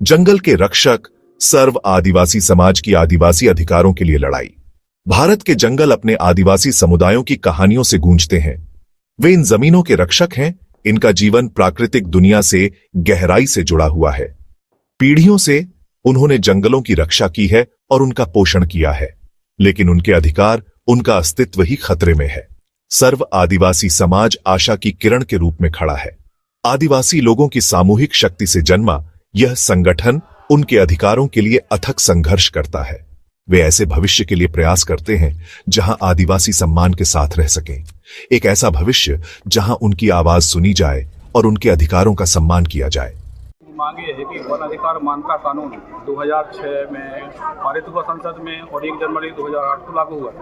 जंगल के रक्षक, सर्व आदिवासी समाज की आदिवासी अधिकारों के लिए लड़ाई। भारत के जंगल अपने आदिवासी समुदायों की कहानियों से गूंजते हैं। वे इन जमीनों के रक्षक हैं। इनका जीवन प्राकृतिक दुनिया से गहराई से जुड़ा हुआ है। पीढ़ियों से उन्होंने जंगलों की रक्षा की है और उनका पोषण किया है, लेकिन उनके अधिकार, उनका अस्तित्व ही खतरे में है। सर्व आदिवासी समाज आशा की किरण के रूप में खड़ा है। आदिवासी लोगों की सामूहिक शक्ति से जन्मा यह संगठन उनके अधिकारों के लिए अथक संघर्ष करता है। वे ऐसे भविष्य के लिए प्रयास करते हैं जहां आदिवासी सम्मान के साथ रह सकें, एक ऐसा भविष्य जहां उनकी आवाज सुनी जाए और उनके अधिकारों का सम्मान किया जाए। मांगे है कि वन अधिकार मान्यता कानून 2006 में पारित हुआ संसद में और 1 जनवरी 2008 को लागू हुआ,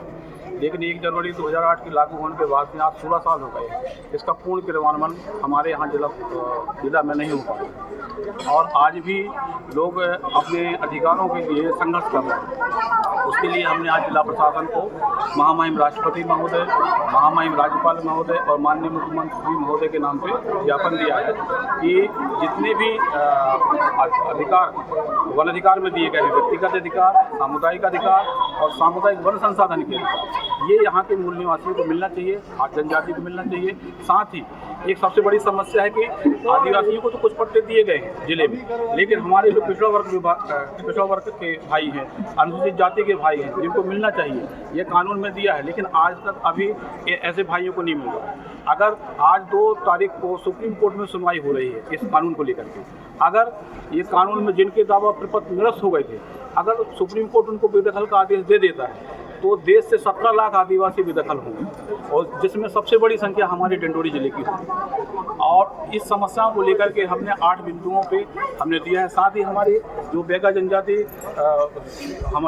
लेकिन 1 जनवरी 2008 के लागू होने के बाद में आज 16 साल हो गए। इसका पूर्ण क्रियान्वयन हमारे यहाँ जिला में नहीं हो पाया और आज भी लोग अपने अधिकारों के लिए संघर्ष कर रहे हैं। उसके लिए हमने आज जिला प्रशासन को महामहिम राष्ट्रपति महोदय, महामहिम राज्यपाल महोदय और माननीय मुख्यमंत्री महोदय के नाम पे ज्ञापन दिया है कि जितने भी अधिकार वन अधिकार में दिए गए हैं, व्यक्तिगत अधिकार, सामुदायिक अधिकार और सामुदायिक वन संसाधन के अधिकार, ये यहाँ के मूल निवासियों को मिलना चाहिए, जनजाति को मिलना चाहिए। साथ ही एक सबसे बड़ी समस्या है कि आदिवासियों को तो कुछ पट्टे दिए गए हैं जिले में, लेकिन हमारे जो पिछड़ा वर्ग के भाई हैं, अनुसूचित जाति के भाई हैं, जिनको मिलना चाहिए, ये कानून में दिया है, लेकिन आज तक अभी ऐसे भाइयों को नहीं मिल रहा है। अगर आज 2 तारीख को सुप्रीम कोर्ट में सुनवाई हो रही है इस कानून को लेकर के, अगर ये कानून में जिनके दावा प्रपत्र निरस्त हो गए थे, अगर सुप्रीम कोर्ट उनको बेदखल का आदेश दे देता है तो देश से 17 लाख आदिवासी बेदखल होंगे और जिसमें सबसे बड़ी संख्या हमारे डिंडोरी जिले की होगी। और इस समस्याओं को लेकर के हमने 8 बिंदुओं पे हमने दिया है। साथ ही हमारी जो बेगा जनजाति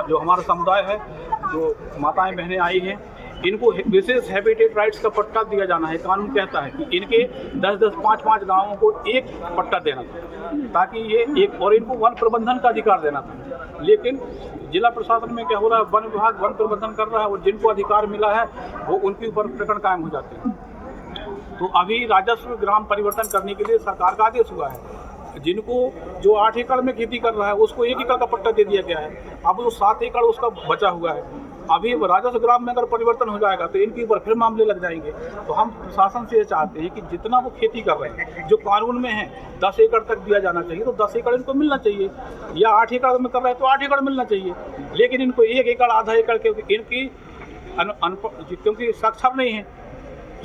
जो हमारा समुदाय है, जो माताएं बहनें आई हैं, इनको विशेष हैबिटेट राइट्स का पट्टा दिया जाना है। कानून कहता है कि इनके 10-10, 5-5 गाँवों को एक पट्टा देना था, ताकि ये एक, और इनको वन प्रबंधन का अधिकार देना था। लेकिन जिला प्रशासन में क्या हो रहा है, वन विभाग वन प्रबंधन कर रहा है और जिनको अधिकार मिला है वो उनके ऊपर प्रकरण कायम हो जाते हैं। तो अभी राजस्व ग्राम परिवर्तन करने के लिए सरकार का आदेश हुआ है। जिनको जो 8 एकड़ में खेती कर रहा है उसको 1 एकड़ का पट्टा दे दिया गया है। अब जो 7 एकड़ उसका बचा हुआ है, अभी राजस्व ग्राम में अगर परिवर्तन हो जाएगा तो इनके ऊपर फिर मामले लग जाएंगे। तो हम प्रशासन से ये चाहते हैं कि जितना वो खेती कर रहे हैं, जो कानून में है 10 एकड़ तक दिया जाना चाहिए, तो 10 एकड़ इनको मिलना चाहिए, या 8 एकड़ में कर रहे हैं तो 8 एकड़ मिलना चाहिए। लेकिन इनको 1 एकड़, आधा एकड़ के इनकी क्योंकि साक्षर नहीं है,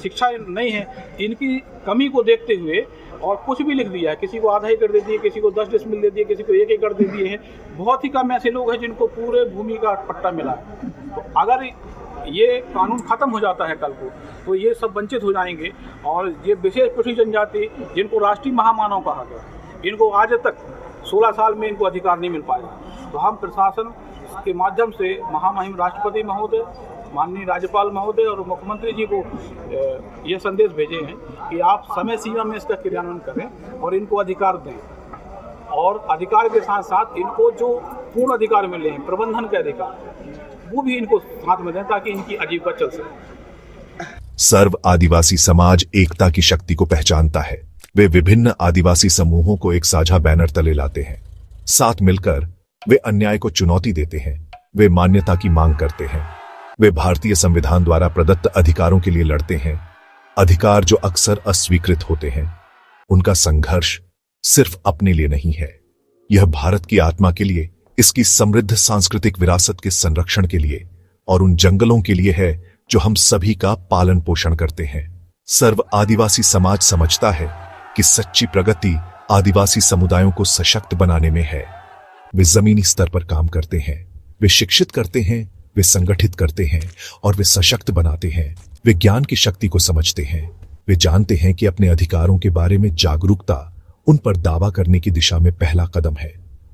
शिक्षा नहीं है, इनकी कमी को देखते हुए और कुछ भी लिख दिया है। किसी को आधा एकड़ दे दिए, किसी को 10 डिसमिल दे दिए, किसी को 1 एकड़ दे दिए हैं। बहुत ही कम ऐसे लोग हैं जिनको पूरे भूमि का पट्टा मिला है। तो अगर ये कानून खत्म हो जाता है कल को, तो ये सब वंचित हो जाएंगे। और ये विशेष पिछड़ी जनजाति, जिनको राष्ट्रीय महामानव कहा गया, इनको आज तक 16 साल में इनको अधिकार नहीं मिल पाया। तो हम प्रशासन के माध्यम से महामहिम राष्ट्रपति महोदय, माननीय राज्यपाल महोदय और मुख्यमंत्री जी को यह संदेश भेजे हैं कि आप समय सीमा में इसका क्रियान्वयन करें और इनको अधिकार दें, और अधिकार के साथ साथ इनको जो पूर्ण अधिकार मिले हैं, प्रबंधन के अधिकार, वो भी इनको साथ में दें ताकि इनकी आजीविका चल सके। सर्व आदिवासी समाज एकता की शक्ति को पहचानता है। वे विभिन्न आदिवासी समूहों को एक साझा बैनर तले लाते हैं। साथ मिलकर वे अन्याय को चुनौती देते हैं। वे मान्यता की मांग करते हैं। वे भारतीय संविधान द्वारा प्रदत्त अधिकारों के लिए लड़ते हैं, अधिकार जो अक्सर अस्वीकृत होते हैं। उनका संघर्ष सिर्फ अपने लिए नहीं है, यह भारत की आत्मा के लिए, इसकी समृद्ध सांस्कृतिक विरासत के संरक्षण के लिए और उन जंगलों के लिए है जो हम सभी का पालन पोषण करते हैं। सर्व आदिवासी समाज समझता है कि सच्ची प्रगति आदिवासी समुदायों को सशक्त बनाने में है। वे जमीनी स्तर पर काम करते हैं, वे शिक्षित करते हैं, वे संगठित करते हैं और वे सशक्त बनाते हैं। वे ज्ञान की शक्ति को समझते हैं। वे जानते हैं कि अपने अधिकारों के बारे में जागरूकता उन पर दावा करने की दिशा में पहला कदम है।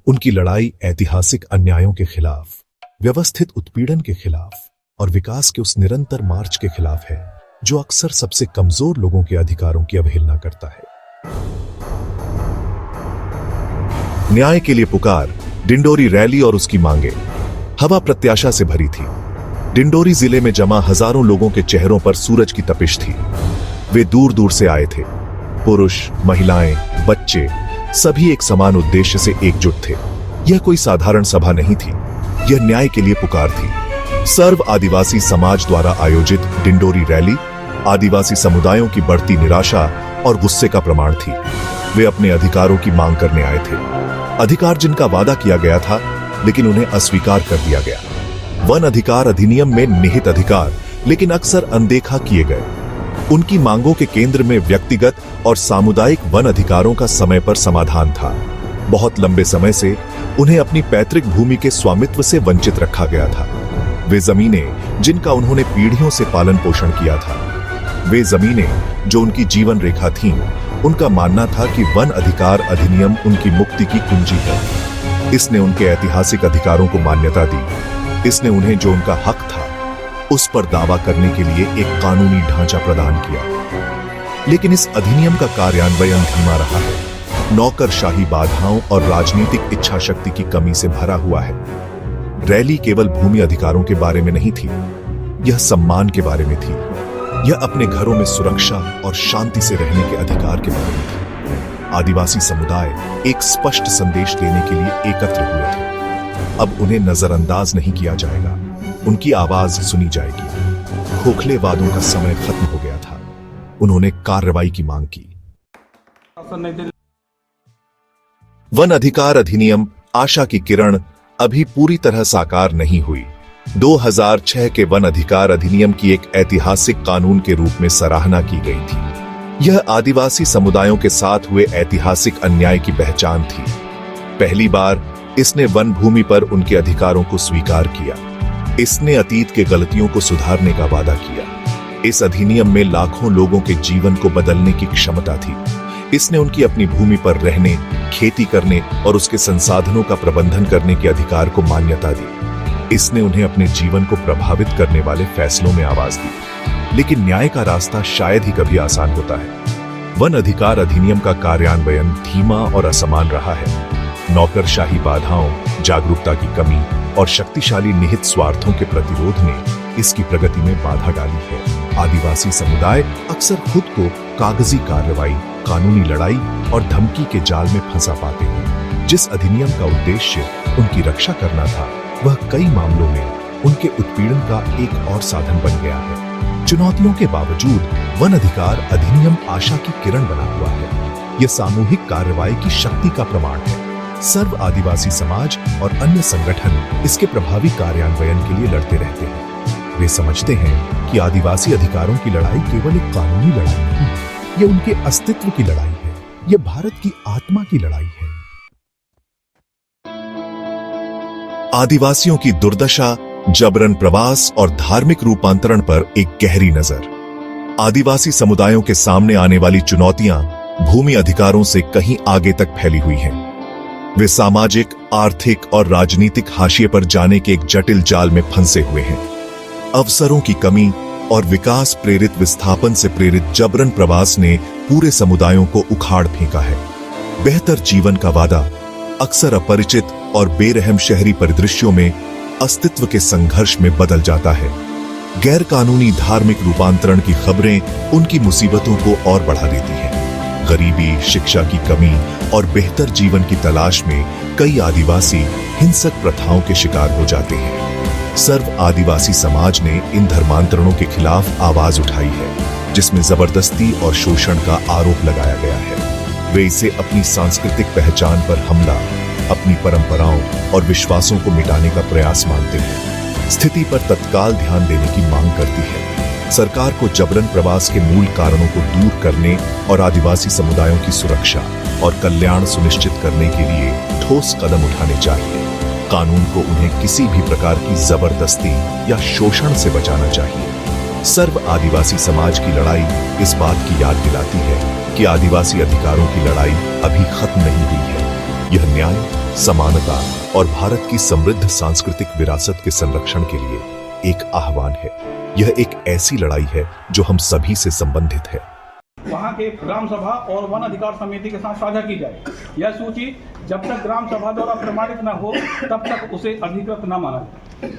उनकी लड़ाई ऐतिहासिक अन्यायों के खिलाफ, व्यवस्थित उत्पीड़न के खिलाफ और विकास के उस निरंतर मार्च के खिलाफ है जो अक्सर सबसे कमजोर लोगों के अधिकारों की अवहेलना करता है। न्याय के लिए पुकार, डिंडोरी रैली और उसकी मांगे। हवा प्रत्याशा से भरी थी। डिंडोरी जिले में जमा हजारों लोगों के चेहरों पर सूरज की तपिश थी। वे दूर दूर से आए थे, पुरुष, महिलाएं, बच्चे, सभी एक समान उद्देश्य से एकजुट थे। यह कोई साधारण सभा नहीं थी, यह न्याय के लिए पुकार थी। सर्व आदिवासी समाज द्वारा आयोजित डिंडोरी रैली आदिवासी समुदायों की बढ़ती निराशा और गुस्से का प्रमाण थी। वे अपने अधिकारों की मांग करने आए थे, अधिकार जिनका वादा किया गया था लेकिन उन्हें अस्वीकार कर दिया गया। वन अधिकार अधिनियम में निहित अधिकार लेकिन अक्सर अनदेखा किए गए। उनकी मांगों के केंद्र में व्यक्तिगत और सामुदायिक वन अधिकारों का समय पर समाधान था। बहुत लंबे समय से उन्हें अपनी पैतृक भूमि के स्वामित्व से वंचित रखा गया था। वे जमीनें जिनका उन्होंने पीढ़ियों से पालन पोषण किया था, वे जमीनें जो उनकी जीवन रेखा थीं, उनका मानना था कि वन अधिकार अधिनियम उनकी मुक्ति की कुंजी है। इसने उनके ऐतिहासिक अधिकारों को मान्यता दी। इसने उन्हें जो उनका हक था उस पर दावा करने के लिए एक कानूनी ढांचा प्रदान किया। लेकिन इस अधिनियम का कार्यान्वयन धीमा रहा है, नौकरशाही बाधाओं और राजनीतिक इच्छा शक्ति की कमी से भरा हुआ है। रैली केवल भूमि अधिकारों के बारे में नहीं थी, यह सम्मान के बारे में थी। यह अपने घरों में सुरक्षा और शांति से रहने के अधिकार के बारे में थी। आदिवासी समुदाय एक स्पष्ट संदेश देने के लिए एकत्र हुए थे। अब उन्हें नजरअंदाज नहीं किया जाएगा, उनकी आवाज सुनी जाएगी। खोखले वादों का समय खत्म हो गया था। उन्होंने कार्रवाई की मांग की। वन अधिकार अधिनियम आशा की किरण अभी पूरी तरह साकार नहीं हुई। 2006 के वन अधिकार अधिनियम की एक ऐतिहासिक कानून के रूप में सराहना की गई थी। यह आदिवासी समुदायों के साथ हुए ऐतिहासिक अन्याय की पहचान थी। पहली बार इसने वन भूमि पर उनके अधिकारों को स्वीकार किया। इसने अतीत के गलतियों को सुधारने का वादा किया। इस अधिनियम में लाखों लोगों के जीवन को बदलने की क्षमता थी। इसने उनकी अपनी भूमि पर रहने, खेती करने और उसके संसाधनों का प्रबंधन करने के अधिकार को मान्यता दी। इसने उन्हें अपने जीवन को प्रभावित करने वाले फैसलों में आवाज दी। लेकिन न्याय का रास्ता शायद ही कभी आसान होता है। वन अधिकार अधिनियम का कार्यान्वयन धीमा और असमान रहा है। नौकरशाही बाधाओं, जागरूकता की कमी और शक्तिशाली निहित स्वार्थों के प्रतिरोध ने इसकी प्रगति में बाधा डाली है। आदिवासी समुदाय अक्सर खुद को कागजी कार्रवाई, कानूनी लड़ाई और धमकी के जाल में फंसा पाते हैं। जिस अधिनियम का उद्देश्य उनकी रक्षा करना था, वह कई मामलों में उनके उत्पीड़न का एक और साधन बन गया है। चुनौतियों के बावजूद वन अधिकार अधिनियम आशा की किरण बना हुआ है। यह सामूहिक कार्रवाई की शक्ति का प्रमाण है। सर्व आदिवासी समाज और अन्य संगठन इसके प्रभावी कार्यान्वयन के लिए लड़ते रहते हैं। वे समझते हैं कि आदिवासी अधिकारों की लड़ाई केवल एक कानूनी लड़ाई नहीं है, यह उनके अस्तित्व की लड़ाई है। यह भारत की आत्मा की लड़ाई है। आदिवासियों की दुर्दशा, जबरन प्रवास और धार्मिक रूपांतरण पर एक गहरी नजर। आदिवासी समुदायों के सामने आने वाली चुनौतियां भूमि अधिकारों से कहीं आगे तक फैली हुई हैं। वे सामाजिक, आर्थिक और राजनीतिक हाशिए पर जाने के एक जटिल जाल में फंसे हुए हैं। अवसरों की कमी और विकास प्रेरित विस्थापन से प्रेरित जबरन प्रवास ने पूरे समुदायों को उखाड़ फेंका है। बेहतर जीवन का वादा अक्सर अपरिचित और बेरहम शहरी परिदृश्यों में अस्तित्व के संघर्ष में बदल जाता है। गैर कानूनी धार्मिक रूपांतरण की खबरें उनकी मुसीबतों को और बढ़ा देती हैं। गरीबी, शिक्षा की कमी और बेहतर जीवन की तलाश में कई आदिवासी हिंसक प्रथाओं के शिकार हो जाते हैं। सर्व आदिवासी समाज ने इन धर्मांतरणों के खिलाफ आवाज उठाई है, जिसमें जबरदस्ती और शोषण का आरोप लगाया गया है। वे इसे अपनी सांस्कृतिक पहचान पर हमला, अपनी परंपराओं और विश्वासों को मिटाने का प्रयास मानते हैं। स्थिति पर तत्काल ध्यान देने की मांग करती है। सरकार को जबरन प्रवास के मूल कारणों को दूर करने और आदिवासी समुदायों की सुरक्षा और कल्याण सुनिश्चित करने के लिए ठोस कदम उठाने चाहिए। कानून को उन्हें किसी भी प्रकार की जबरदस्ती या शोषण से बचाना चाहिए। सर्व आदिवासी समाज की लड़ाई इस बात की याद दिलाती है कि आदिवासी अधिकारों की लड़ाई अभी खत्म नहीं हुई है। यह न्याय, समानता और भारत की समृद्ध सांस्कृतिक विरासत के संरक्षण के लिए एक आह्वान है। यह एक ऐसी लड़ाई है जो हम सभी से संबंधित है। वहाँ के ग्राम सभा और वन अधिकार समिति के साथ साझा की जाए। यह सूची जब तक ग्राम सभा द्वारा प्रमाणित न हो तब तक उसे अधिकृत न माना जाए।